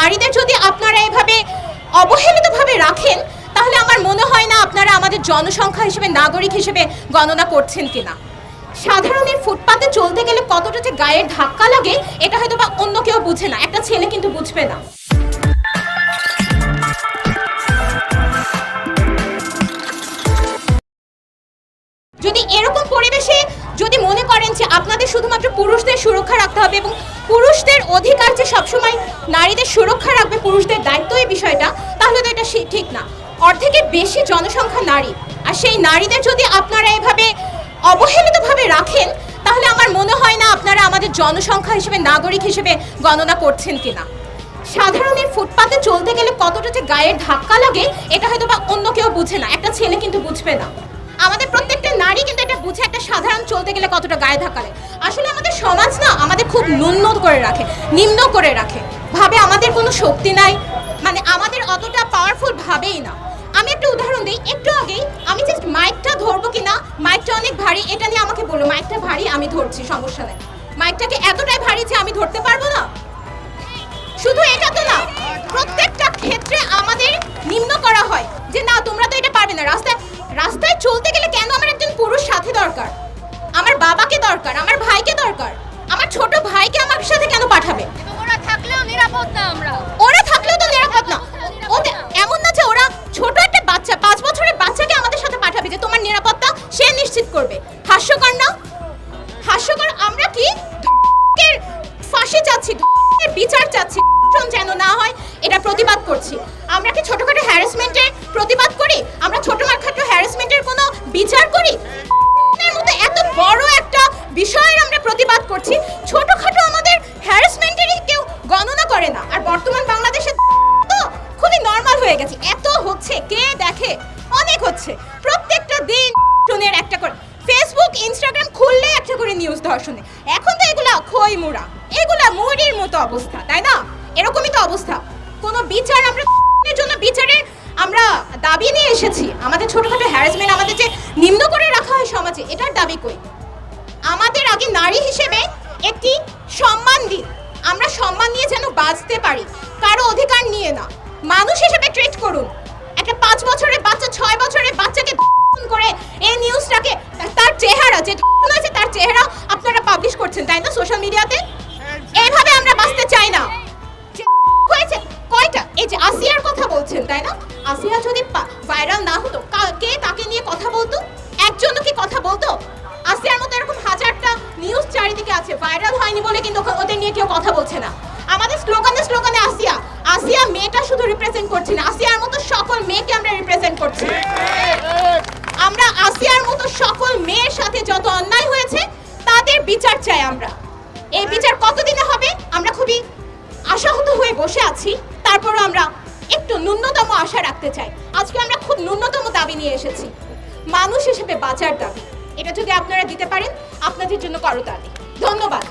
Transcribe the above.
নারীদের যদি আপনারা এভাবে অবহেলিতভাবে রাখেন তাহলে আমার মনে হয় না আপনারা আমাদের জনসংখ্যা হিসেবে নাগরিক হিসেবে গণনা করছেন কিনা। সাধারণ এই ফুটপাতে চলতে গেলে কতটা যে গায়ের ধাক্কা লাগে এটা হয়তো বা অন্য কেউ বুঝে না, একটা ছেলে কিন্তু বুঝবে না। যদি এরকম পরিবেশে যদি মনে করেন যে আপনাদের শুধুমাত্র পুরুষদের সুরক্ষা রাখতে হবে এবং পুরুষদের অধিকার যে সবসময় নারীদের সুরক্ষা রাখবে, পুরুষদের দায়িত্ব এই বিষয়টা, তাহলে তো এটা ঠিক না। অর্ধেকের বেশি জনসংখ্যা নারী, আর সেই নারীদের যদি আপনারা এভাবে অবহেলিতভাবে রাখেন তাহলে আমার মনে হয় না আপনারা আমাদের জনসংখ্যা হিসেবে নাগরিক হিসেবে গণনা করছেন কিনা। সাধারণ এই ফুটপাতে চলতে গেলে কতটা যে গায়ের ধাক্কা লাগে এটা হয়তো বা অন্য কেউ বুঝে না, একটা ছেলে কিন্তু বুঝবে না। আমাদের প্রত্যেকটা নারী কিন্তু এটা বুঝে একটা সাধারণ চলতে গেলে কতটা গায়ে ধাক্কা লাগে। আসলে আমাদের সমাজ না আমাদের খুব নিম্ন করে রাখে, ভাবে আমাদের কোনো শক্তি নাই, মানে আমাদের অতটা পাওয়ারফুল ভাবেই না। আমি একটা উদাহরণ দিই, একটু আগেই আমি জাস্ট মাইকটা ধরবো কিনা, মাইকটা অনেক ভারী, এটা নিয়ে আমাকে বলো মাইকটা ভারী, আমি ধরছি, সমস্যা নেই। মাইকটাকে এতটাই ভারী যে আমি ধরতে পারবো না? শুধু এটা তো না, প্রত্যেকটা ক্ষেত্রে আমাদের নিম্ন করা হয় যে না তোমরা তো এটা পারবে না। রাস্তায় চলতে গেলে কেন আমার একজন পুরুষ সাথে দরকার? আমার বাবাকে দরকার, আমার ভাইকে দরকার, আমার ছোট ভাইকে আমার সাথে কেন পাঠাবে? ওরা থাকলেও নিরাপদ না, ওরা থাকলেও তো নিরাপদ না। এমন না যে ওরা ছোট একটা বাচ্চা, 5 বছরের বাচ্চাকে আমাদের সাথে পাঠাবে যে তোমার নিরাপত্তা সে নিশ্চিত করবে। হাস্যকর না? হাস্যকর। আমরা কি ফাঁসি চাচ্ছি, বিচার চাচ্ছি, যেন না হয় এটা প্রতিবাদ করছি। আমরা কি ছোটখাটো হ্যারাসমেন্টের প্রতিবাদ করি? আমরা ছোটখাটো হ্যারাসমেন্টের কোনো বিচার করি? এর মতো এত বড় একটা বিষয়ের আমরা প্রতিবাদ করছি, ছোটখাটো আমাদের হ্যারাসমেন্টেরই কেউ গণনা করে না। আর বর্তমান বাংলাদেশে তো খুবই নর্মাল হয়ে গেছে, এত হচ্ছে, কে দেখে? অনেক হচ্ছে, প্রত্যেকটা দিন শুনের একটা করে ফেসবুক ইনস্টাগ্রাম খুললে একটা করে নিউজ ধর্ষণে। এখন তো এগুলা খই মুড়া, এগুলা মুড়ির মতো অবস্থা, তাই না? এরকমই তো অবস্থা। কোনো বিচার আমরা জন্য বিচারের আমরা দাবি নিয়ে এসেছি। আমাদের ছোটখাটো হ্যারাসমেন্ট আমাদের যে নিম্ন করে রাখা হয় সমাজে, এটার দাবি কই? আমাদের আগে নারী হিসেবে একটি সম্মান দিন, আমরা সম্মান নিয়ে যেন বাঁচতে পারি, কারো অধিকার নিয়ে না। মানুষ হিসেবে ট্রিট করুন। একটা 5 বছরের বাচ্চা, 6 বছরের বাচ্চাকে করে এই নিউজটাকে, তার চেহারা যে হয়েছে তার চেহারা আপনারা পাবলিশ করছেন, তাই না, সোশ্যাল মিডিয়াতে? এইভাবে আমরা বাঁচতে চাই না। হয়েছে কয়টা, এই যে আসিয়ার কথা বলছেন, তাই না? আসিয়া যদি ভাইরাল না হতো, কে তাকে নিয়ে কথা বলতো? একজনও কি কথা বলতো? আসিয়ার মতো এরকম হাজারটা নিউজ চারিদিকে আছে, ভাইরাল হয়নি বলে কিন্তু ওদের নিয়ে কেউ কথা বলছে না। আমাদের স্লোগানে আসিয়া, আসিয়া মেয়েটা শুধু রিপ্রেজেন্ট করছি না, আসিয়ার মতো সকল মেয়েকে আমরা রিপ্রেজেন্ট করছি। আমরা আসিয়ার মতো সকল মেয়ের সাথে যত অন্যায় হয়েছে তাদের বিচার চাই আমরা। এই বিচার কতদিনে হবে আমরা খুবই আশাহত হয়ে বসে আছি, তারপরও আমরা একটু ন্যূনতম আশা রাখতে চাই। আজকে আমরা খুব ন্যূনতম দাবি নিয়ে এসেছি, মানুষ হিসেবে বাঁচার দাবি। এটা যদি আপনারা দিতে পারেন আপনাদের জন্য করতালি। ধন্যবাদ।